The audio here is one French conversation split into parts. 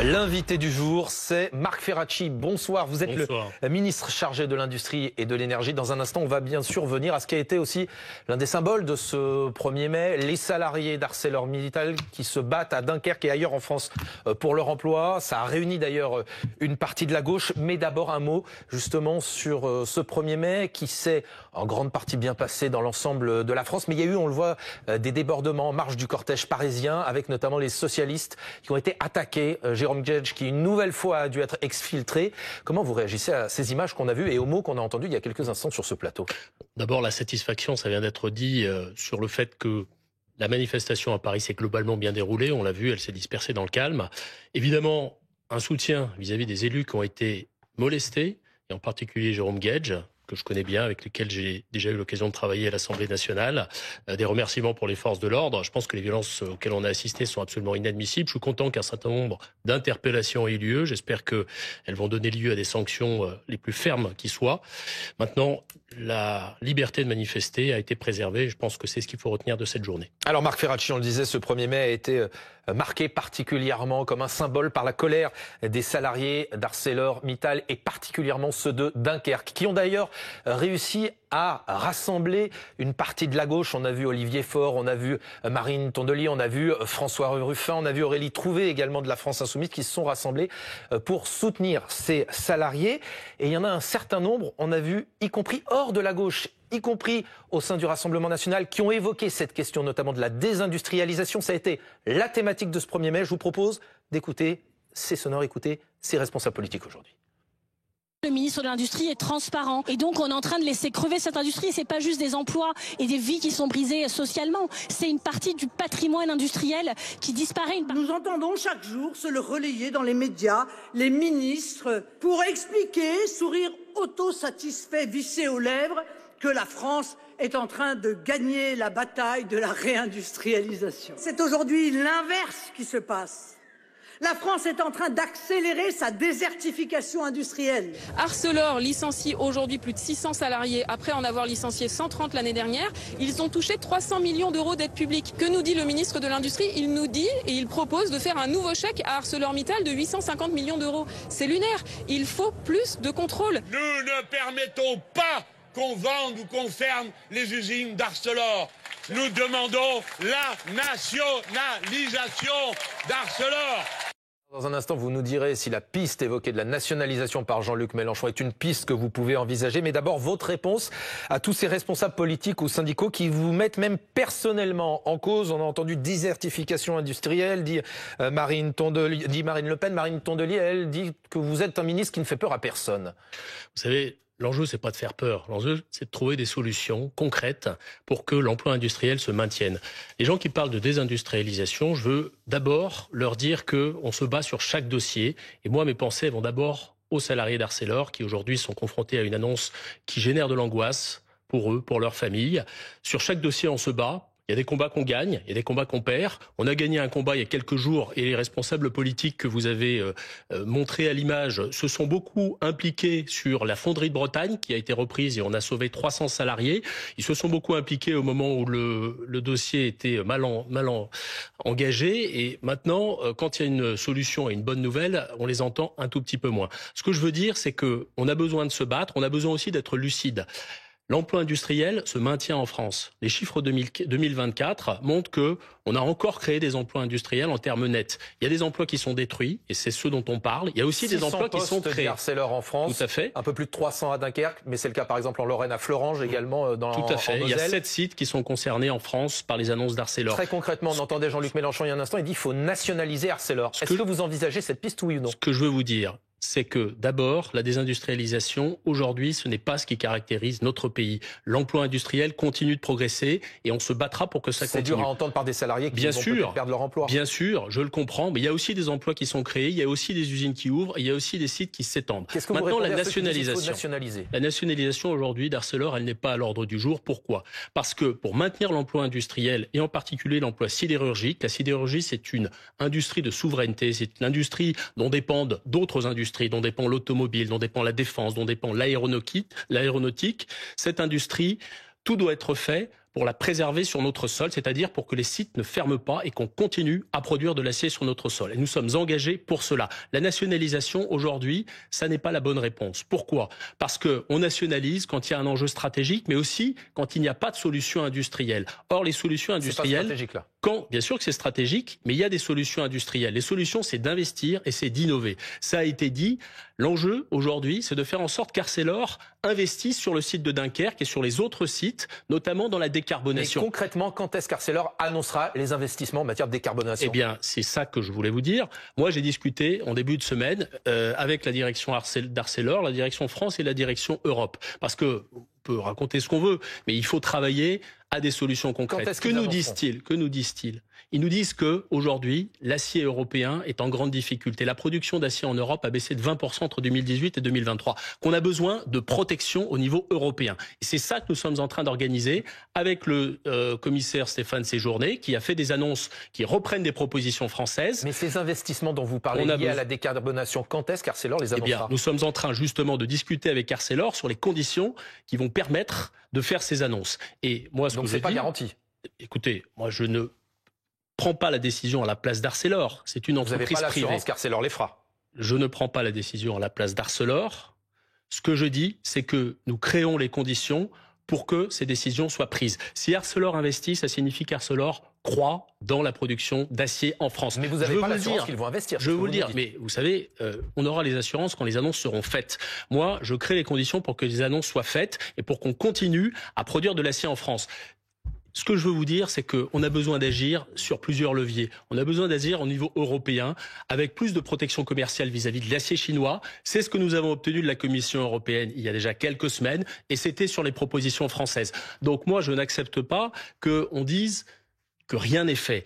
L'invité du jour, c'est Marc Ferracci. Bonsoir, vous êtes Bonsoir. le ministre chargé de l'Industrie et de l'Énergie. Dans un instant, on va bien sûr venir à ce qui a été aussi l'un des symboles de ce 1er mai, les salariés d'ArcelorMittal qui se battent à Dunkerque et ailleurs en France pour leur emploi. Ça a réuni d'ailleurs une partie de la gauche. Mais d'abord un mot justement sur ce 1er mai qui s'est en grande partie bien passé dans l'ensemble de la France. Mais il y a eu, on le voit, des débordements en marge du cortège parisien avec notamment les socialistes qui ont été attaqués. Jérôme Guedj qui une nouvelle fois a dû être exfiltré. Comment vous réagissez à ces images qu'on a vues et aux mots qu'on a entendus il y a quelques instants sur ce plateau? D'abord, la satisfaction, ça vient d'être dit sur le fait que la manifestation à Paris s'est globalement bien déroulée. On l'a vu, elle s'est dispersée dans le calme. Évidemment, un soutien vis-à-vis des élus qui ont été molestés, et en particulier Jérôme Guedj, que je connais bien, avec lequel j'ai déjà eu l'occasion de travailler à l'Assemblée nationale. Des remerciements pour les forces de l'ordre. Je pense que les violences auxquelles on a assisté sont absolument inadmissibles. Je suis content qu'un certain nombre d'interpellations aient eu lieu. J'espère qu'elles vont donner lieu à des sanctions les plus fermes qui soient. Maintenant, la liberté de manifester a été préservée. Je pense que c'est ce qu'il faut retenir de cette journée. Alors Marc Ferracci, on le disait, ce 1er mai a été marqué particulièrement comme un symbole par la colère des salariés d'ArcelorMittal et particulièrement ceux de Dunkerque, qui ont d'ailleurs réussi à rassembler une partie de la gauche. On a vu Olivier Faure, on a vu Marine Tondelier, on a vu François Ruffin, on a vu Aurélie Trouvé également de la France Insoumise qui se sont rassemblés pour soutenir ces salariés. Et il y en a un certain nombre, on a vu, y compris hors de la gauche, y compris au sein du Rassemblement national, qui ont évoqué cette question notamment de la désindustrialisation. Ça a été la thématique de ce 1er mai. Je vous propose d'écouter ces sonores, écouter ces responsables politiques aujourd'hui. Le ministre de l'Industrie est transparent et donc on est en train de laisser crever cette industrie. Et c'est pas juste des emplois et des vies qui sont brisées socialement, c'est une partie du patrimoine industriel qui disparaît. Nous entendons chaque jour se le relayer dans les médias, les ministres, pour expliquer, sourire autosatisfait vissé aux lèvres, que la France est en train de gagner la bataille de la réindustrialisation. C'est aujourd'hui l'inverse qui se passe. La France est en train d'accélérer sa désertification industrielle. Arcelor licencie aujourd'hui plus de 600 salariés après en avoir licencié 130 l'année dernière. Ils ont touché 300 millions d'euros d'aide publique. Que nous dit le ministre de l'Industrie? Il nous dit et il propose de faire un nouveau chèque à ArcelorMittal de 850 millions d'euros. C'est lunaire. Il faut plus de contrôle. Nous ne permettons pas qu'on vende ou qu'on ferme les usines d'Arcelor. Nous demandons la nationalisation d'Arcelor. Dans un instant, vous nous direz si la piste évoquée de la nationalisation par Jean-Luc Mélenchon est une piste que vous pouvez envisager. Mais d'abord, votre réponse à tous ces responsables politiques ou syndicaux qui vous mettent même personnellement en cause. On a entendu désertification industrielle, dit Marine Le Pen. Marine Tondelier, elle, dit que vous êtes un ministre qui ne fait peur à personne. Vous savez, l'enjeu, c'est pas de faire peur. L'enjeu, c'est de trouver des solutions concrètes pour que l'emploi industriel se maintienne. Les gens qui parlent de désindustrialisation, je veux d'abord leur dire qu'on se bat sur chaque dossier. Et moi, mes pensées vont d'abord aux salariés d'Arcelor qui aujourd'hui sont confrontés à une annonce qui génère de l'angoisse pour eux, pour leur famille. Sur chaque dossier, on se bat. Il y a des combats qu'on gagne, il y a des combats qu'on perd. On a gagné un combat il y a quelques jours et les responsables politiques que vous avez montrés à l'image se sont beaucoup impliqués sur la fonderie de Bretagne qui a été reprise et on a sauvé 300 salariés. Ils se sont beaucoup impliqués au moment où le dossier était mal engagé et maintenant, quand il y a une solution et une bonne nouvelle, on les entend un tout petit peu moins. Ce que je veux dire, c'est qu'on a besoin de se battre, on a besoin aussi d'être lucide. L'emploi industriel se maintient en France. Les chiffres 2024 montrent que on a encore créé des emplois industriels en termes nets. Il y a des emplois qui sont détruits, et c'est ceux dont on parle. Il y a aussi des emplois qui sont créés. Arcelor en France, tout à fait. Un peu plus de 300 à Dunkerque, mais c'est le cas par exemple en Lorraine, à Fleuranges également dans Tout à fait. Il y a 7 sites qui sont concernés en France par les annonces d'Arcelor. Très concrètement, on entendait Jean-Luc Mélenchon il y a un instant, il dit qu'il faut nationaliser Arcelor. Est-ce que vous envisagez cette piste, oui ou non? Ce que je veux vous dire, c'est que d'abord, la désindustrialisation, aujourd'hui, ce n'est pas ce qui caractérise notre pays. L'emploi industriel continue de progresser et on se battra pour que ça continue. C'est dur à entendre par des salariés qui vont peut-être perdre leur emploi. Bien sûr, je le comprends, mais il y a aussi des emplois qui sont créés, il y a aussi des usines qui ouvrent, il y a aussi des sites qui s'étendent. Maintenant, la nationalisation aujourd'hui d'Arcelor, elle n'est pas à l'ordre du jour. Pourquoi? Parce que pour maintenir l'emploi industriel et en particulier l'emploi sidérurgique, la sidérurgie c'est une industrie de souveraineté, c'est une industrie dont dépendent d'autres industries, dont dépend l'automobile, dont dépend la défense, dont dépend l'aéronautique. Cette industrie, tout doit être fait pour la préserver sur notre sol, c'est-à-dire pour que les sites ne ferment pas et qu'on continue à produire de l'acier sur notre sol. Et nous sommes engagés pour cela. La nationalisation, aujourd'hui, ça n'est pas la bonne réponse. Pourquoi ? Parce qu'on nationalise quand il y a un enjeu stratégique, mais aussi quand il n'y a pas de solution industrielle. Or, les solutions industrielles... C'est pas stratégique, là. Bien sûr que c'est stratégique, mais il y a des solutions industrielles. Les solutions, c'est d'investir et c'est d'innover. Ça a été dit. L'enjeu, aujourd'hui, c'est de faire en sorte qu'Arcelor investisse sur le site de Dunkerque et sur les autres sites, notamment dans la décarbonation. Et concrètement, quand est-ce qu'Arcelor annoncera les investissements en matière de décarbonation ? Eh bien, c'est ça que je voulais vous dire. Moi, j'ai discuté en début de semaine avec la direction d'Arcelor, la direction France et la direction Europe. Parce que on peut raconter ce qu'on veut, mais il faut travailler à des solutions concrètes. Que nous disent-ils ? Ils nous disent que aujourd'hui, l'acier européen est en grande difficulté. La production d'acier en Europe a baissé de 20% entre 2018 et 2023. Qu'on a besoin de protection au niveau européen. Et c'est ça que nous sommes en train d'organiser avec le commissaire Stéphane Séjourné, qui a fait des annonces qui reprennent des propositions françaises. Mais ces investissements dont vous parlez liés à la décarbonation, quand est-ce qu'Arcelor les annoncera ? Nous sommes en train justement de discuter avec Arcelor sur les conditions qui vont permettre de faire ces annonces. Et moi, donc c'est pas garanti. Écoutez, moi je ne prends pas la décision à la place d'Arcelor. C'est une entreprise privée. Vous n'avez pas l'assurance qu'Arcelor les fera. Je ne prends pas la décision à la place d'Arcelor. Ce que je dis, c'est que nous créons les conditions pour que ces décisions soient prises. Si Arcelor investit, ça signifie qu'Arcelor croit dans la production d'acier en France. Mais vous n'avez pas l'assurance qu'ils vont investir. Je veux vous le dire, mais vous savez, on aura les assurances quand les annonces seront faites. Moi, je crée les conditions pour que les annonces soient faites et pour qu'on continue à produire de l'acier en France. Ce que je veux vous dire, c'est qu'on a besoin d'agir sur plusieurs leviers. On a besoin d'agir au niveau européen, avec plus de protection commerciale vis-à-vis de l'acier chinois. C'est ce que nous avons obtenu de la Commission européenne il y a déjà quelques semaines, et c'était sur les propositions françaises. Donc moi, je n'accepte pas qu'on dise que rien n'est fait.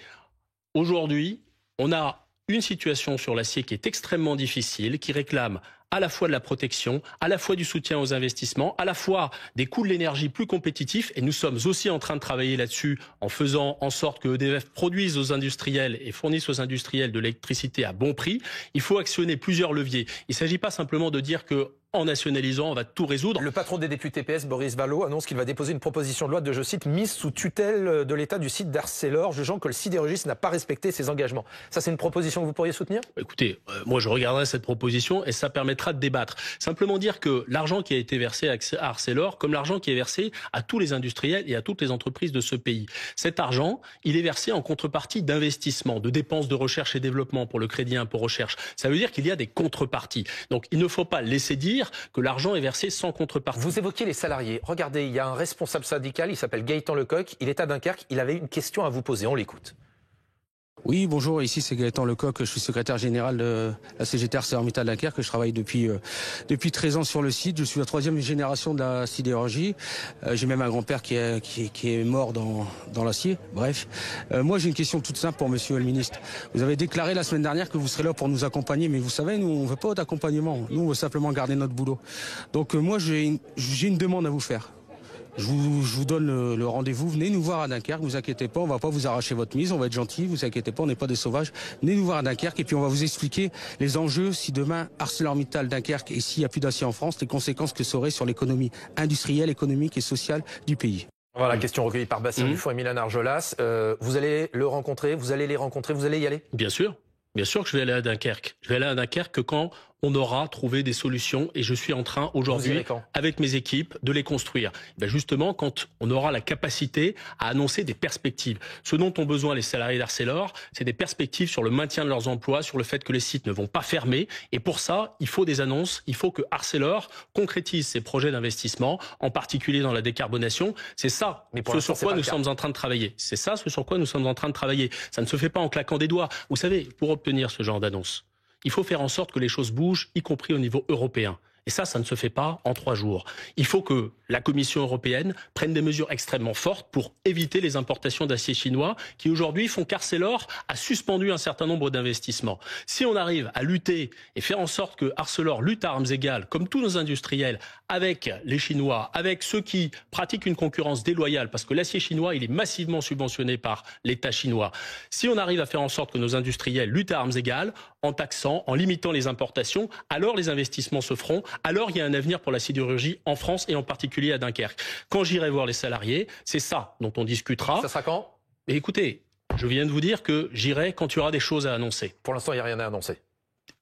Aujourd'hui, on a une situation sur l'acier qui est extrêmement difficile, qui réclame à la fois de la protection, à la fois du soutien aux investissements, à la fois des coûts de l'énergie plus compétitifs. Et nous sommes aussi en train de travailler là-dessus en faisant en sorte que EDF produise aux industriels et fournisse aux industriels de l'électricité à bon prix. Il faut actionner plusieurs leviers. Il ne s'agit pas simplement de dire que en nationalisant, on va tout résoudre. Le patron des députés PS, Boris Vallaud, annonce qu'il va déposer une proposition de loi de, je cite, mise sous tutelle de l'État du site d'Arcelor, jugeant que le sidérurgiste n'a pas respecté ses engagements. Ça, c'est une proposition que vous pourriez soutenir ? Écoutez, moi, je regarderai cette proposition et ça permettra de débattre. Simplement dire que l'argent qui a été versé à Arcelor, comme l'argent qui est versé à tous les industriels et à toutes les entreprises de ce pays, cet argent, il est versé en contrepartie d'investissements, de dépenses de recherche et développement pour le crédit impôt recherche. Ça veut dire qu'il y a des contreparties. Donc, il ne faut pas laisser dire que l'argent est versé sans contrepartie. Vous évoquez les salariés. Regardez, il y a un responsable syndical, il s'appelle Gaëtan Lecoq, il est à Dunkerque, il avait une question à vous poser, on l'écoute. Oui, bonjour, ici c'est Gaëtan Lecoq, je suis secrétaire général de la CGT ArcelorMittal Dunkerque, je travaille depuis 13 ans sur le site, je suis la 3e génération de la sidérurgie, j'ai même un grand-père qui est mort dans l'acier, bref. Moi j'ai une question toute simple pour monsieur le ministre. Vous avez déclaré la semaine dernière que vous serez là pour nous accompagner, mais vous savez, nous on veut pas d'accompagnement, nous on veut simplement garder notre boulot. Donc moi j'ai une demande à vous faire. Je vous donne le rendez-vous, venez nous voir à Dunkerque, ne vous inquiétez pas, on va pas vous arracher votre mise, on va être gentils, vous inquiétez pas, on n'est pas des sauvages. Venez nous voir à Dunkerque et puis on va vous expliquer les enjeux si demain ArcelorMittal Dunkerque et s'il n'y a plus d'acier en France, les conséquences que ça aurait sur l'économie industrielle, économique et sociale du pays. Voilà, question recueillie par Bastien Dufond et Milan Arjolas. Vous allez le rencontrer, vous allez les rencontrer, vous allez y aller ? Bien sûr que je vais aller à Dunkerque. Je vais aller à Dunkerque que quand on aura trouvé des solutions et je suis en train aujourd'hui, avec mes équipes, de les construire. Ben justement, quand on aura la capacité à annoncer des perspectives. Ce dont ont besoin les salariés d'Arcelor, c'est des perspectives sur le maintien de leurs emplois, sur le fait que les sites ne vont pas fermer. Et pour ça, il faut des annonces, il faut que Arcelor concrétise ses projets d'investissement, en particulier dans la décarbonation. C'est ça ce sur quoi nous sommes en train de travailler. C'est ça ce sur quoi nous sommes en train de travailler. Ça ne se fait pas en claquant des doigts. Vous savez, pour obtenir ce genre d'annonce, il faut faire en sorte que les choses bougent, y compris au niveau européen. Et ça ne se fait pas en 3 jours. Il faut que la Commission européenne prenne des mesures extrêmement fortes pour éviter les importations d'acier chinois qui aujourd'hui font qu'Arcelor a suspendu un certain nombre d'investissements. Si on arrive à lutter et faire en sorte que Arcelor lutte à armes égales, comme tous nos industriels, avec les Chinois, avec ceux qui pratiquent une concurrence déloyale, parce que l'acier chinois, il est massivement subventionné par l'État chinois. Si on arrive à faire en sorte que nos industriels luttent à armes égales, en taxant, en limitant les importations, alors les investissements se feront alors il y a un avenir pour la sidérurgie en France et en particulier à Dunkerque. Quand j'irai voir les salariés, c'est ça dont on discutera. Ça sera quand? Mais écoutez, je viens de vous dire que j'irai quand il y aura des choses à annoncer. Pour l'instant, il n'y a rien à annoncer.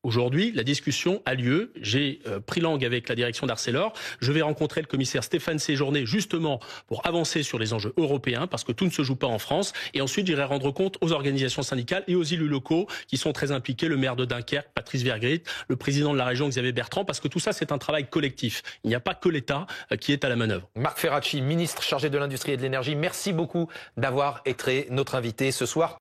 Aujourd'hui, la discussion a lieu. J'ai pris langue avec la direction d'Arcelor. Je vais rencontrer le commissaire Stéphane Séjourné justement pour avancer sur les enjeux européens parce que tout ne se joue pas en France. Et ensuite, j'irai rendre compte aux organisations syndicales et aux élus locaux qui sont très impliqués, le maire de Dunkerque, Patrice Vergrit, le président de la région, Xavier Bertrand, parce que tout ça, c'est un travail collectif. Il n'y a pas que l'État qui est à la manœuvre. Marc Ferracci, ministre chargé de l'Industrie et de l'Énergie, merci beaucoup d'avoir été notre invité ce soir.